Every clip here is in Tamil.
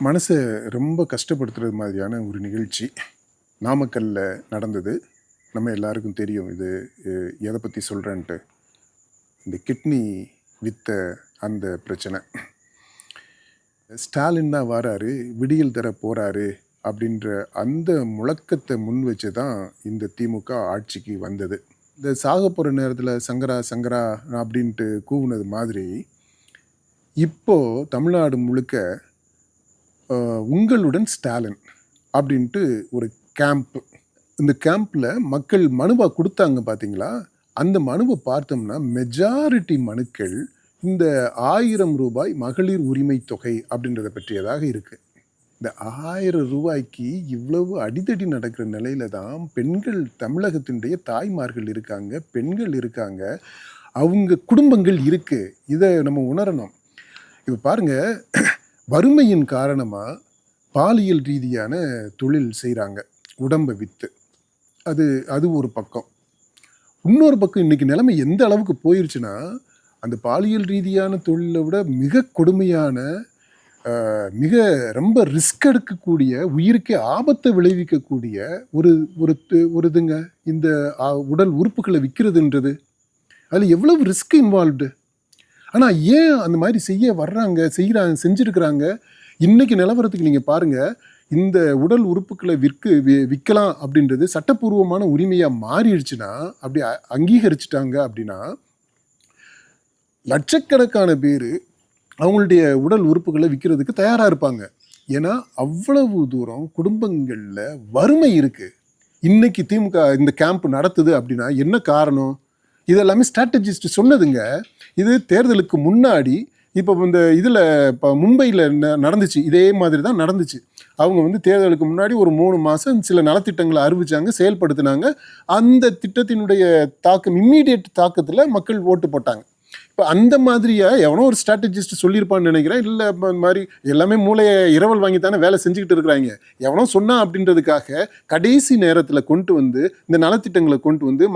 மனசை ரொம்ப கஷ்டப்படுத்துறது மாதிரியான ஒரு நிகழ்ச்சி நாமக்கல்ல நடந்தது. நம்ம எல்லாருக்கும் தெரியும் இது எதை பற்றி சொல்கிறேன்ட்டு. இந்த கிட்னி வித்த அந்த பிரச்சனை. ஸ்டாலின் தான் வராரு, விடியல் தர போகிறாரு அப்படின்ற அந்த முழக்கத்தை முன் வச்சு தான் இந்த திமுக ஆட்சிக்கு வந்தது. இந்த சாக போகிற நேரத்தில் சங்கரா சங்கரா அப்படின்ட்டு கூவுனது மாதிரி இப்போது தமிழ்நாடு முழுக்க உங்களுடன் ஸ்டாலின் அப்படின்ட்டு ஒரு கேம்ப். இந்த கேம்பில் மக்கள் மனுவா கொடுத்தாங்க பார்த்தீங்களா? அந்த மனுவை பார்த்தோம்னா மெஜாரிட்டி மனுக்கள் இந்த 1000 ரூபாய் மகளிர் உரிமை தொகை அப்படின்றத பற்றியதாக இருக்குது. இந்த 1000 ரூபாய்க்கு இவ்வளவு அடிதடி நடக்கிற நிலையில தான் பெண்கள், தமிழகத்தினுடைய தாய்மார்கள் இருக்காங்க, பெண்கள் இருக்காங்க, அவங்க குடும்பங்கள் இருக்குது. இதை நம்ம உணரணும். இப்போ பாருங்கள், வறுமையின் காரணமாக பாலியல் ரீதியான தொழில் செய்கிறாங்க, உடம்பை விற்று. அது ஒரு பக்கம். இன்னொரு பக்கம் இன்றைக்கி நிலைமை எந்த அளவுக்கு போயிடுச்சுன்னா, அந்த பாலியல் ரீதியான தொழிலை விட மிக கொடுமையான, மிக ரொம்ப ரிஸ்க் எடுக்கக்கூடிய, உயிருக்கே ஆபத்தை விளைவிக்கக்கூடிய ஒரு இதுங்க இந்த உடல் உறுப்புகளை விற்கிறதுன்றது. அதில் எவ்வளவு ரிஸ்க் இன்வால்வ்டு. ஆனால் ஏன் அந்த மாதிரி செஞ்சுருக்கிறாங்க? இன்றைக்கி நிலவரத்துக்கு நீங்கள் பாருங்கள், இந்த உடல் உறுப்புகளை விற்கலாம் அப்படின்றது சட்டப்பூர்வமான உரிமையாக மாறிடுச்சுன்னா, அப்படி அங்கீகரிச்சிட்டாங்க அப்படின்னா, லட்சக்கணக்கான பேர் அவங்களுடைய உடல் உறுப்புகளை விற்கிறதுக்கு தயாராக இருப்பாங்க. ஏன்னா அவ்வளவு தூரம் குடும்பங்களில் வறுமை இருக்குது. இன்றைக்கி திமுக இந்த கேம்ப் நடத்துது அப்படின்னா என்ன காரணம்? இதெல்லாமே ஸ்ட்ராட்டஜிஸ்ட் சொன்னதுங்க. இது தேர்தலுக்கு முன்னாடி இப்போ இந்த இதில் இப்போ மும்பையில் நடந்துச்சு, இதே மாதிரி தான் நடந்துச்சு. அவங்க தேர்தலுக்கு முன்னாடி ஒரு 3 மாதம் சில நலத்திட்டங்களை அறிவிச்சாங்க, செயல்படுத்தினாங்க. அந்த திட்டத்தினுடைய தாக்கம், இம்மீடியட் தாக்கத்தில் மக்கள் ஓட்டு போட்டாங்க. இப்போ அந்த மாதிரியா எவனோ ஒரு ஸ்ட்ராட்டஜிஸ்ட் சொல்லியிருப்பான்னு நினைக்கிறேன். இல்லை இந்த மாதிரி எல்லாமே மூளையை இரவல் வாங்கித்தானே வேலை செஞ்சுக்கிட்டு இருக்கிறாங்க. எவனோ சொன்னா அப்படின்றதுக்காக கடைசி நேரத்தில் இந்த நலத்திட்டங்களை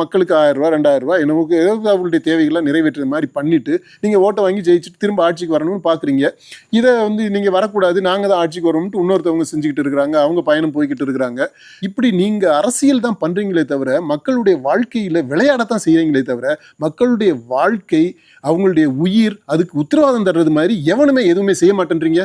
மக்களுக்கு 1000 ரூபா 2000 ரூபா ஏதாவது அவங்களுடைய தேவைகள்லாம் நிறைவேற்றுற மாதிரி பண்ணிட்டு நீங்கள் ஓட்டை வாங்கி ஜெயிச்சுட்டு திரும்ப ஆட்சிக்கு வரணும்னு பார்க்குறீங்க. இதை நீங்கள் வரக்கூடாது, நாங்கள் தான் ஆட்சிக்கு வரணும்ட்டு இன்னொருத்தவங்க செஞ்சுக்கிட்டு இருக்கிறாங்க, அவங்க பயணம் போய்கிட்டு இருக்கிறாங்க. இப்படி நீங்கள் அரசியல் தான் பண்ணுறீங்களே தவிர மக்களுடைய வாழ்க்கையில் விளையாடத்தான் செய்கிறீங்களே தவிர மக்களுடைய வாழ்க்கை, அவங்களுடைய உயிர், அதுக்கு உத்தரவாதம் தர்றது மாதிரி எவனுமே எதுவுமே செய்ய மாட்டேன்றீங்க.